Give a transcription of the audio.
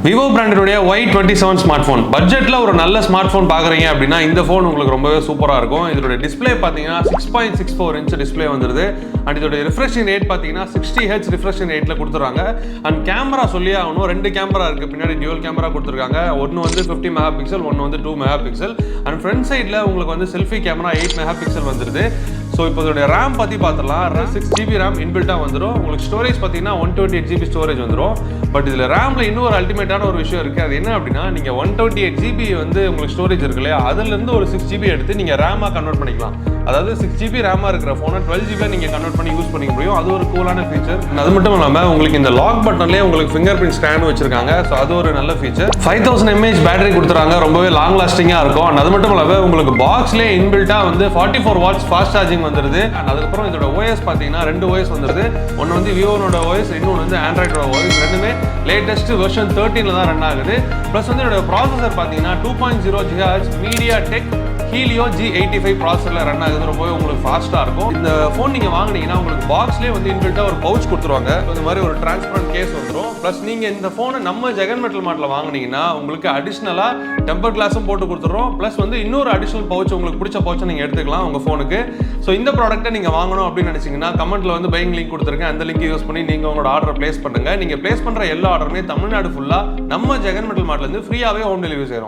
Vivo branded Y27 smartphone. பட்ஜெட்ல ஒரு நல்ல ஸ்மார்ட்போன் பாக்குறீங்க அப்படினா இந்த ஃபோன் உங்களுக்கு ரொம்பவே சூப்பரா இருக்கும். இதோட டிஸ்ப்ளே பாத்தீங்கன்னா 6.64 இன்ச் டிஸ்ப்ளே வந்துருது. அண்ட் இதோட ரிஃப்ரெஷிங் ரேட் பாத்தீங்கன்னா 60Hz ரிஃப்ரெஷிங் ரேட்ல கொடுத்துறாங்க. அண்ட் கேமரா சொல்லி ஆகணும், ரெண்டு கேமரா இருக்கு. பின்னாடி டியூவல் கேமரா கொடுத்துருக்காங்க. ஒன்னு வந்து 50 மெகா பிக்சல், ஒன்னு வந்து 2 மெகா பிக்சல். அண்ட் ஃப்ரண்ட் சைடுல உங்களுக்கு வந்து செல்ஃபி கேமரா 8 மெகா பிக்சல் வந்துருது. ஸோ இப்போ இதோட ரேம் பற்றி பார்த்துலாம். 6GB ரேம் இன்பில்ட்டாக வந்துடும். உங்களுக்கு ஸ்டோரேஜ் பார்த்தீங்கன்னா 128GB ஸ்டோரேஜ் வந்துடும். பட் இதில் ரேமில் இன்னும் ஒரு அல்டிமேட்டான ஒரு விஷயம் இருக்குது. அது என்ன அப்படின்னா, நீங்கள் 128GB வந்து உங்களுக்கு ஸ்டோரேஜ் இருக்கு இல்லையா, அதுலேருந்து ஒரு 6GB எடுத்து நீங்கள் ரேமாக கன்வெர்ட் பண்ணிக்கலாம். அதாவது 6GB ரேமாக இருக்கிற ஃபோனை 12GB நீங்கள் கன்வெர்ட் பண்ணி யூஸ் பண்ணிக்க முடியும். அது ஒரு கூலான ஃபீச்சர். அது மட்டும் இல்லாமல் உங்களுக்கு இந்த லாக் பட்டன்லேயே உங்களுக்கு ஃபிங்கர் பிரிண்ட் ஸ்கேன் வச்சிருக்காங்க. ஸோ அது ஒரு நல்ல ஃபீச்சர். 5000 mAh பேட்டரி கொடுத்துறாங்க. ரொம்பவே லாங் லாஸ்டிங்காக இருக்கும். அண்ட் அது மட்டும் இல்லாமல் உங்களுக்கு பாக்ஸ்லேயே இன்பில்ட்டாக வந்து 44 வாட்ஸ் ஃபாஸ்ட் சார்ஜிங் வந்துருது. அதுக்கப்புறம் இதோட OS பார்த்தீங்கன்னா 2 OS வந்துருது. ஒன்று வந்து விவோனோட OS, இன்னொன்று வந்து ஆண்ட்ராய்டோட OS. ரெண்டுமே லேட்டஸ்ட் வெர்ஷன் 13 தான் ரன் ஆகுது. ப்ளஸ் வந்து இதோட ப்ராசஸர் பார்த்தீங்கன்னா 2.0 GHz MediaTek Helio G85 ப்ராசஸர்ல ரன் ஆகுது. ரொம்பவே உங்களுக்கு ஃபாஸ்ட்டாக இருக்கும். இந்த ஃபோன் நீங்கள் வாங்கினீங்கன்னா உங்களுக்கு பாக்ஸ்லேயே வந்து இன்பில்ட்டாக ஒரு பவுச் கொடுத்துருவாங்க. இந்த மாதிரி ஒரு டிரான்ஸ்பரண்ட் கேஸ் வந்துடும். ப்ளஸ் நீங்கள் இந்த ஃபோனை நம்ம ஜெகன் மெட்டல் மார்ட்டில் வாங்கினீங்கன்னா உங்களுக்கு அடிஷ்னலாக டெம்பர் கிளாஸும் போட்டு கொடுத்துறோம். ப்ளஸ் வந்து இன்னொரு அடிஷ்னல் பவுச், உங்களுக்கு பிடிச்ச பவுச்சை நீங்கள் எடுத்துக்கலாம் உங்கள் ஃபோனுக்கு. ஸோ இந்த ப்ராடக்ட்டை நீங்கள் வாங்கணும் அப்படின்னு நினச்சிங்கன்னா கமெண்ட்டில் வந்து பையிங் லிங்க் கொடுத்துருக்கேன். அந்த லிங்க் யூஸ் பண்ணி நீங்கள் உங்களோட ஆர்டரை பிளேஸ் பண்ணுங்கள். நீங்கள் பிளேஸ் பண்ணுற எல்லா ஆர்டருமே தமிழ்நாடு ஃபுல்லாக நம்ம ஜெகன் மெட்டல் மார்ட்லேருந்து ஃப்ரீயாகவே ஹோம் டெலிவரி செய்கிறோம்.